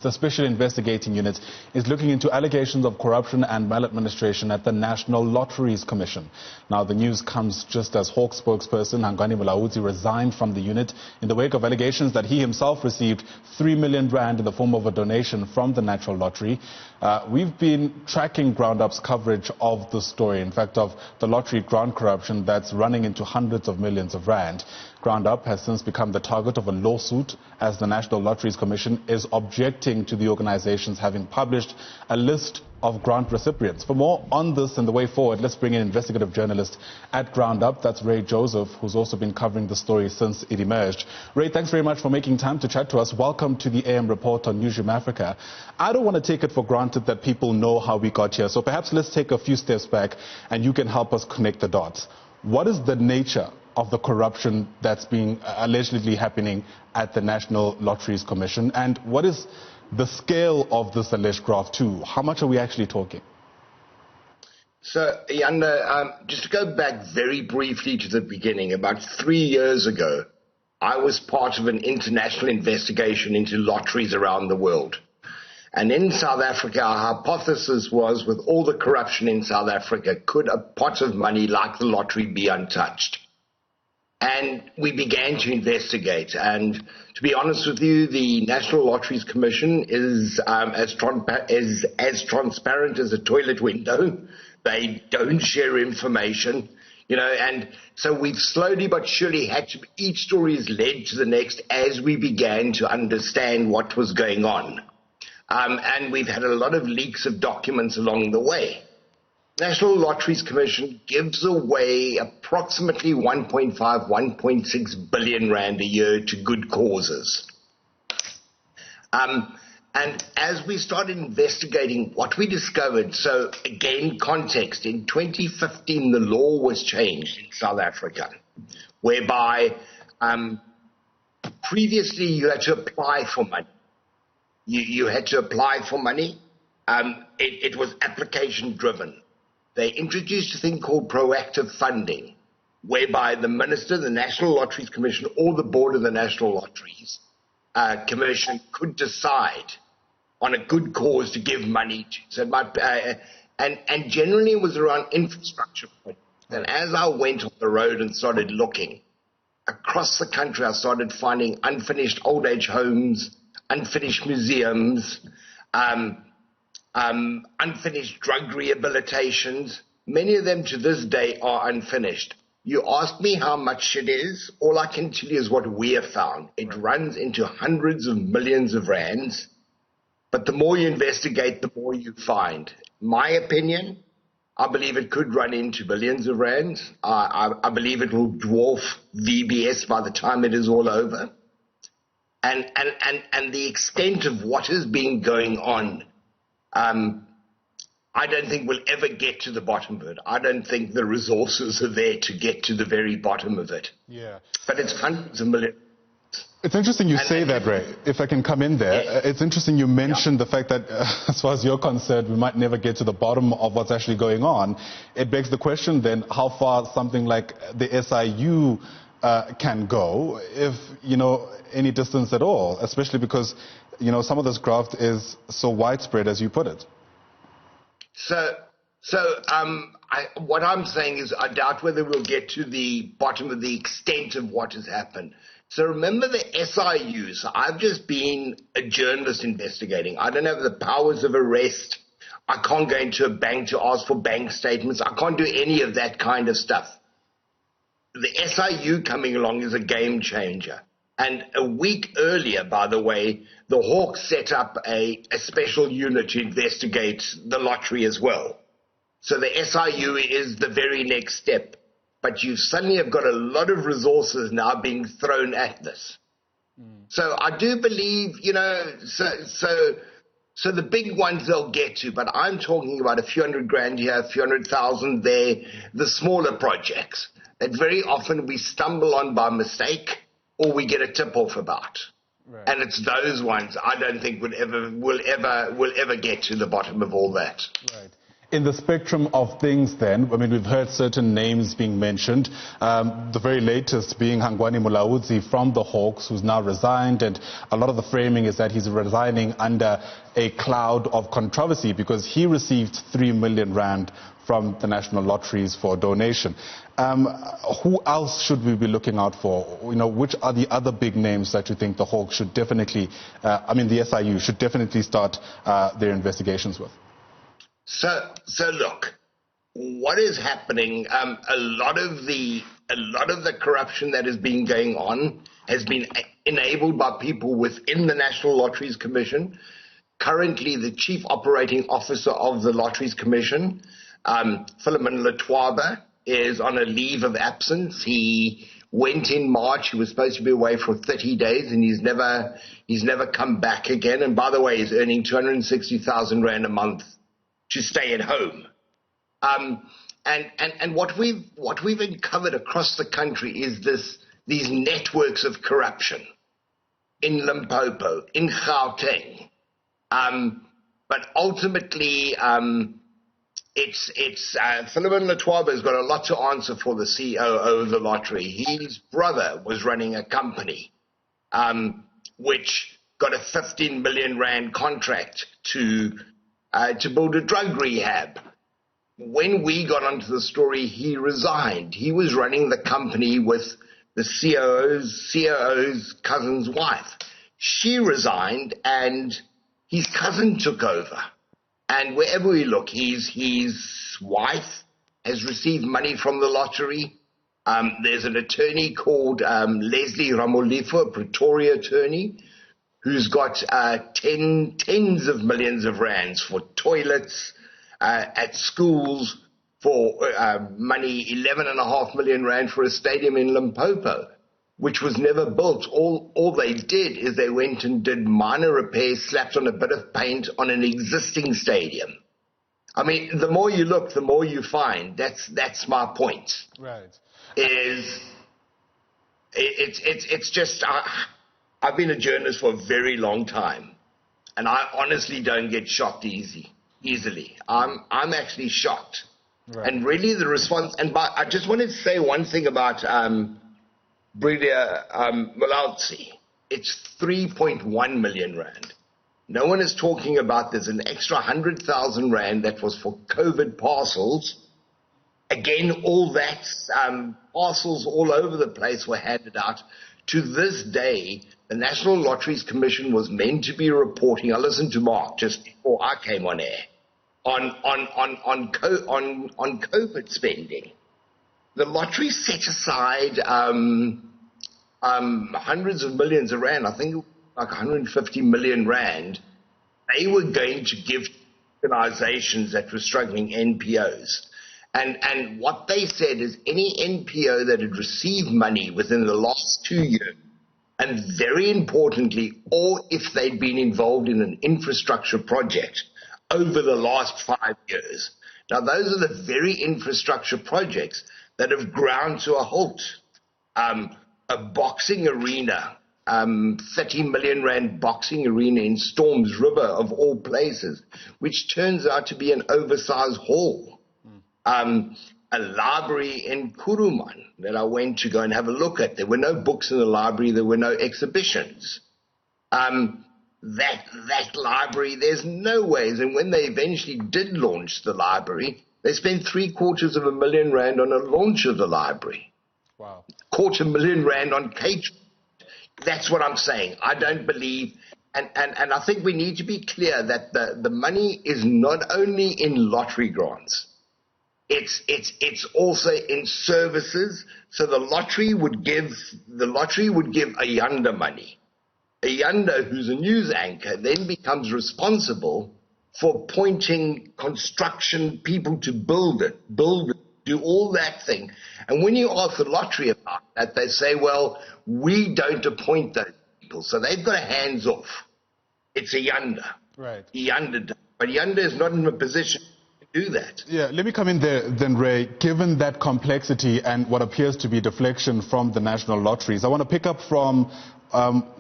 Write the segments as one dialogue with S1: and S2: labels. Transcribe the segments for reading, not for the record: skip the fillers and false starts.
S1: The Special Investigating Unit is looking into allegations of corruption and maladministration at the National Lotteries Commission. Now, the news comes just as Hawk spokesperson Hangani Mulaudzi resigned from the unit in the wake of allegations that he himself received 3 million rand in the form of a donation from the National Lottery. We've been tracking Ground Up's coverage of the story, in fact, of the lottery grant corruption that's running into hundreds of millions of rand. Ground Up has since become the target of a lawsuit as the National Lotteries Commission is objecting to the organizations having published a list of grant recipients. For more on this and the way forward, let's bring in investigative journalist at Ground Up. That's Ray Joseph, who's also been covering the story since it emerged. Ray, thanks very much for making time to chat to us. Welcome to the AM Report on Newsroom Africa. I don't want to take it for granted that people know how we got here, so perhaps let's take a few steps back and you can help us connect the dots. What is the nature of the corruption that's being allegedly happening at the National Lotteries Commission, and what is the scale of this alleged graft too? How much are we actually talking?
S2: So, Yanda, just to go back very briefly to the beginning, about 3 years ago, I was part of an international investigation into lotteries around the world. And in South Africa, our hypothesis was, with all the corruption in South Africa, could a pot of money like the lottery be untouched? And we began to investigate. And to be honest with you, the National Lotteries Commission is as transparent as a toilet window. They don't share information, and so we've slowly but surely had to, each story has led to the next as we began to understand what was going on. And we've had a lot of leaks of documents along the way. National Lotteries Commission gives away approximately 1.5, 1.6 billion rand a year to good causes. And as we started investigating what we discovered, so again, context, in 2015, the law was changed in South Africa, whereby previously you had to apply for money. You had to apply for money. It was application driven. They introduced a thing called proactive funding, whereby the minister, the National Lotteries Commission, or the board of the National Lotteries Commission could decide on a good cause to give money to. So and generally it was around infrastructure projects. And as I went on the road and started looking across the country, I started finding unfinished old age homes, unfinished museums, unfinished drug rehabilitations. Many of them to this day are unfinished. You ask me how much it is, all I can tell you is what we have found. It runs into hundreds of millions of rands, but the more you investigate, the more you find. My opinion, I believe it could run into billions of rands. I believe it will dwarf VBS by the time it is all over. And the extent of what has been going on, I don't think we'll ever get to the bottom of it. I don't think the resources are there to get to the very bottom of it.
S1: Yeah.
S2: But it's hundreds of millions.
S1: It's interesting you say that, Ray. If I can come in there,
S2: yeah.
S1: It's interesting you mentioned the fact that, as far as you're concerned, we might never get to the bottom of what's actually going on. It begs the question then, how far something like the SIU can go, if, any distance at all, especially because, some of this graft is so widespread, as you put it.
S2: What I'm saying is I doubt whether we'll get to the bottom of the extent of what has happened. So remember the SIU. So I've just been a journalist investigating. I don't have the powers of arrest. I can't go into a bank to ask for bank statements. I can't do any of that kind of stuff. The SIU coming along is a game changer. And a week earlier, by the way, the Hawks set up a special unit to investigate the lottery as well. So the SIU is the very next step. But you suddenly have got a lot of resources now being thrown at this. So I do believe, so the big ones they'll get to, but I'm talking about a few hundred grand here, a few 100,000 there, the smaller projects that very often we stumble on by mistake or we get a tip-off about. Right. And it's those ones I don't think will ever get to the bottom of all that.
S1: Right. In the spectrum of things then, I mean, we've heard certain names being mentioned, the very latest being Hangwani Mulaudzi from the Hawks, who's now resigned, and a lot of the framing is that he's resigning under a cloud of controversy because he received 3 million rand from the National Lotteries for donation. Who else should we be looking out for? You know, which are the other big names that you think the Hawks should definitely, the SIU should definitely start their investigations with?
S2: So look, what is happening? A lot of the corruption that has been going on has been enabled by people within the National Lotteries Commission. Currently, the chief operating officer of the Lotteries Commission, Philemon Letwaba, is on a leave of absence. He went in March. He was supposed to be away for 30 days, and he's never come back again. And by the way, he's earning 260,000 rand a month to stay at home. And what we've uncovered across the country is these networks of corruption in Limpopo, in Gauteng. But ultimately, it's Philemon Letwaba has got a lot to answer for, the COO of the lottery. His brother was running a company which got a 15 million rand contract to build a drug rehab. When we got onto the story, he resigned. He was running the company with the COO's cousin's wife. She resigned, and his cousin took over. And wherever we look, his wife has received money from the lottery. There's an attorney called Leslie Ramaphosa, a Pretoria attorney, who's got tens of millions of rands for toilets at schools, for money, 11.5 million rand for a stadium in Limpopo, which was never built. All they did is they went and did minor repairs, slapped on a bit of paint on an existing stadium. I mean, the more you look, the more you find. That's my point.
S1: Right.
S2: It's just I've been a journalist for a very long time, and I honestly don't get shocked easily. I'm actually shocked. Right. And really the response, I just wanted to say one thing about Brigadier Mulaudzi. It's 3.1 million rand. No one is talking about there's an extra 100,000 rand that was for COVID parcels. Again, all that parcels all over the place were handed out. To this day, the National Lotteries Commission was meant to be reporting. I listened to Mark just before I came on air on COVID spending. The lottery set aside hundreds of millions of rand. I think like 150 million rand. They were going to give organizations that were struggling, NPOs. And what they said is any NPO that had received money within the last 2 years, and very importantly, or if they'd been involved in an infrastructure project over the last 5 years. Now, those are the very infrastructure projects that have ground to a halt. A boxing arena, 30 million rand boxing arena in Storms River, of all places, which turns out to be an oversized hall. A library in Kuruman that I went to go and have a look at. There were no books in the library. There were no exhibitions. That library, there's no ways. And when they eventually did launch the library, they spent 750,000 rand on a launch of the library.
S1: Wow.
S2: 250,000 rand on catering. That's what I'm saying. I don't believe, and I think we need to be clear that the money is not only in lottery grants. It's also in services. So the lottery would give Ayanda money. Ayanda, who's a news anchor, then becomes responsible for appointing construction people to build it, do all that thing. And when you ask the lottery about that, they say, well, we don't appoint those people. So they've got a hands off. It's Ayanda.
S1: Right.
S2: Ayanda. But Ayanda is not in a position do that.
S1: Yeah, let me come in there then, Ray. Given that complexity and what appears to be deflection from the national lotteries, I want to pick up from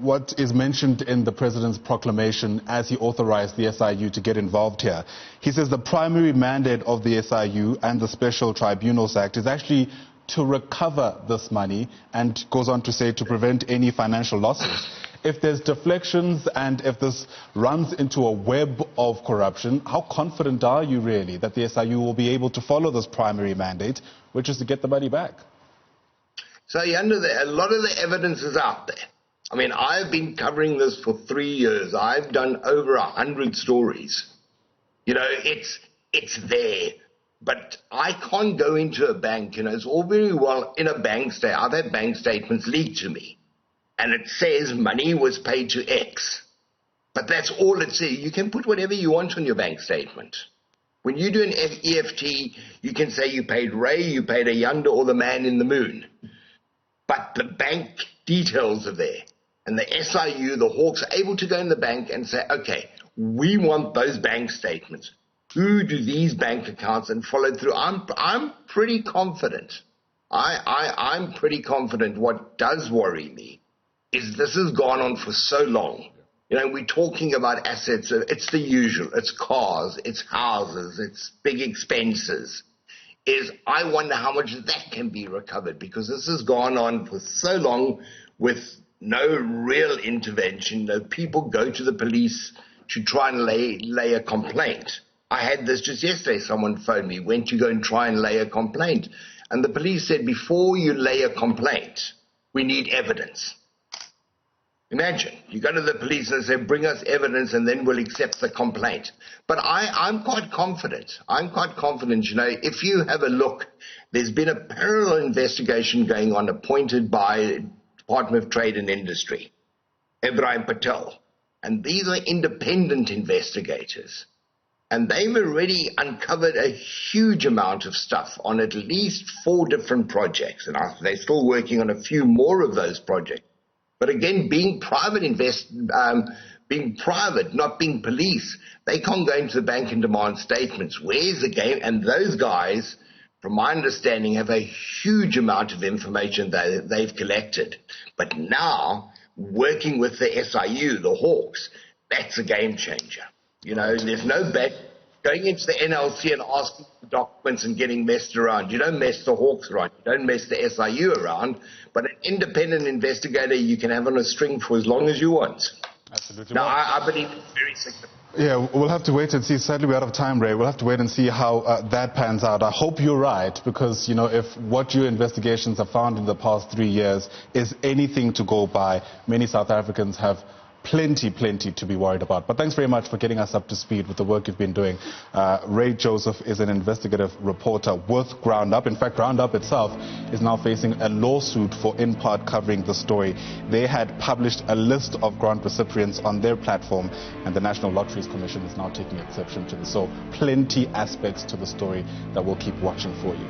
S1: what is mentioned in the President's proclamation as he authorized the SIU to get involved here. He says the primary mandate of the SIU and the Special Tribunals Act is actually to recover this money, and goes on to say to prevent any financial losses. If there's deflections and if this runs into a web of corruption, how confident are you really that the SIU will be able to follow this primary mandate, which is to get the money back?
S2: So a lot of the evidence is out there. I mean, I've been covering this for 3 years. I've done over 100 stories. You know, it's there. But I can't go into a bank, it's all very well in a bank statement. I've had bank statements leaked to me. And it says money was paid to X. But that's all it says. You can put whatever you want on your bank statement. When you do an EFT, you can say you paid Ray, you paid Ayanda, or the man in the moon. But the bank details are there. And the SIU, the Hawks, are able to go in the bank and say, okay, we want those bank statements. Who do these bank accounts and follow through? I'm pretty confident. I'm pretty confident. What does worry me is this has gone on for so long. We're talking about assets. It's the usual. It's cars, it's houses, it's big expenses. I wonder how much that can be recovered, because this has gone on for so long with no real intervention. No, people go to the police to try and lay a complaint. I had this just yesterday. Someone phoned me, went to go and try and lay a complaint. And the police said, before you lay a complaint, we need evidence. Imagine, you go to the police and say, bring us evidence and then we'll accept the complaint. But I'm quite confident. If you have a look, there's been a parallel investigation going on appointed by Department of Trade and Industry, Ibrahim Patel. And these are independent investigators. And they've already uncovered a huge amount of stuff on at least 4 different projects. And they're still working on a few more of those projects. But again, being private, not being police, they can't go into the bank and demand statements. Where's the game? And those guys, from my understanding, have a huge amount of information that they've collected. But now, working with the SIU, the Hawks, that's a game changer. There's no bet going into the NLC and asking for documents and getting messed around. You don't mess the Hawks around. You don't mess the SIU around. But an independent investigator you can have on a string for as long as you want.
S1: Absolutely.
S2: Now, I believe it's very significant.
S1: Yeah, we'll have to wait and see. Sadly, we're out of time, Ray. We'll have to wait and see how that pans out. I hope you're right, because, if what your investigations have found in the past 3 years is anything to go by, many South Africans have plenty to be worried about. But thanks very much for getting us up to speed with the work you've been doing. Ray Joseph is an investigative reporter with Ground Up. In fact, Ground Up itself is now facing a lawsuit for in part covering the story. They had published a list of grant recipients on their platform, and the National Lotteries Commission is now taking exception to this. So plenty aspects to the story that we'll keep watching for you.